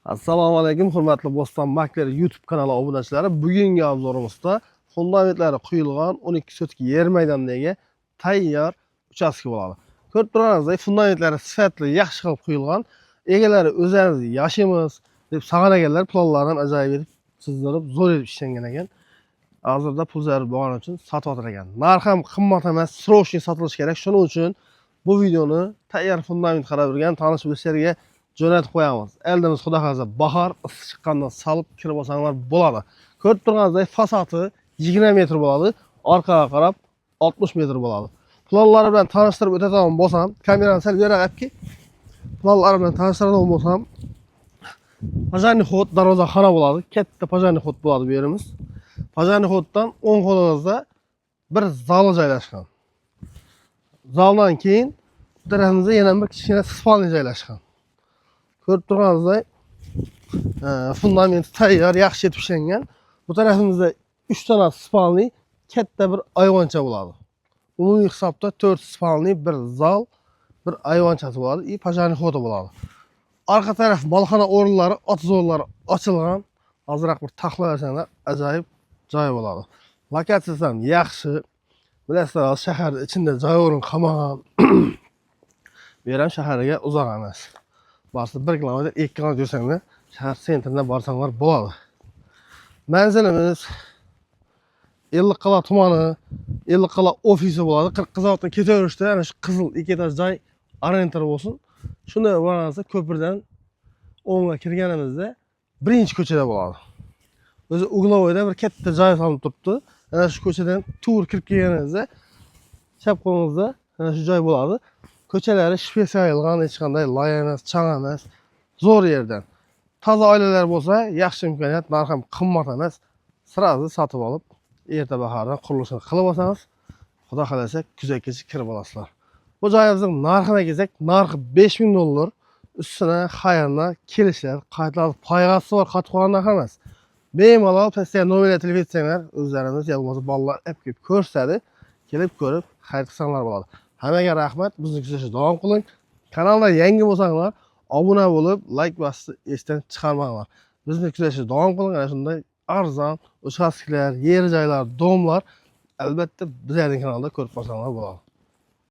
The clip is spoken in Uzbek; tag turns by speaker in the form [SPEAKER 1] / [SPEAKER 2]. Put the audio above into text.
[SPEAKER 1] Assalomu alaykum, hurmatli Bo'ston Makler YouTube kanali obunachilari. Bugungi obzorimizda fundamentlari quyilgan 12 sotka yer maydonidagi tayyor uchastka bo'ladi. Ko'rib turganingizdek, fundamentlari sifatli, yaxshi qilib quyilgan. Egalari o'zlari yashimiz deb saqlaganlar planlarni ajoyib etib chizdirib, zo'r etib ishlangan ekan. Hozirda pul zarur bo'lgani uchun sotib ekan. Narx ham qimmat emas, srochniy sotilishi kerak. Shuning uchun bu videoni tayyor fundament qarab yurgan tanish do'stlarga jo'natib qo'yamiz. Eldimiz xudo xolasa bahor issiq chiqqandan salib kirib olsanglar bo'ladi. Ko'rib turganingizdek, fasadi 20 metr bo'ladi, orqaga qarab 60 metr bo'ladi. Planlari bilan tanishtirib o'tadigan bo'lsam, kamerani sal beraqabki, planlari bilan tanishtiradigan bo'lsam, pajani xod darvozaxona bo'ladi. Katta pajani xod bo'ladi bu yerimiz. Pajani xoddan o'ng qo'limizda bir zal joylashgan. Zaldan keyin bu tarafimizda yana bir kichkina spalni joylashgan. Ko'rib turganingizdek, fundament tayyor, yaxshi etib ishlangan. Bu tarafimizda 3 tane spalni, katta bir ayvoncha bo'ladi. Umumiy hisobda 4 spalni, bir zal, bir ayvonchasi bo'ladi, pajani xodi bo'ladi. Arqa taraf molxona o'rinlari, otizorlari ochilgan. Hozirroq bir taxlasanlar, ajoyib joy bo'ladi. Lokatsiyasi ham yaxshi. Bilasizlar, shahar ichida joy o'rin qolmagan. Bu yer ham shaharga uzoq emas. Barsa 1 kilometr, 2 kilometr yursanglar, shahar sentridan borsanglar bo'ladi. Manzilimiz Ellikqal'a tumani, Ellikqal'a ofisi bo'ladi. Qirqqizoqdan ketaverishda ana shu qizil 2 etaj joy orientir bo'lsin. Shunday bo'lgansa, ko'pirdan o'ngga kirganimizda birinchi ko'chada bo'ladi. O'zi uglovoyda bir katta joy solinib turibdi. Ana shu ko'chadan tur kirib kelganingizda chap qo'lingizda ana shu joy bo'ladi. Ko'chalari spesialgan, hech qanday loy emas, chang emas, zo'r yerdan. Toza oilalar bo'lsa, yaxshi imkoniyat, narx ham qimmat emas. Sirazi sotib olib, erta bahordan qurilishini qilib olsangiz, xudo xolasa kuzakgacha kirib olasizlar. Bu joyimizning narxini kelsak, narxi $5000. Üstüne xayrına kelishlar, qaytlar poyg'asi bor, qotib qolgan narx emas. Bemalol pastga nomerga telefon etsanglar, o'zlarimiz ya bo'lmasa bolalar olib kelib ko'rsatadi, kelib ko'rib, xarid qilsanglar bo'ladi. Hammaga rahmat, bizni kuzatishda davom qiling. Kanalda yangi bo'lsanglar, obuna bo'lib, like bosib, esdan chiqarmanglar. Bizni kuzatishda davom qiling. Ana shunday arzon uchastklar, yer joylar, domlar albatta bizning kanalda ko'rib qolsanglar bo'ladi.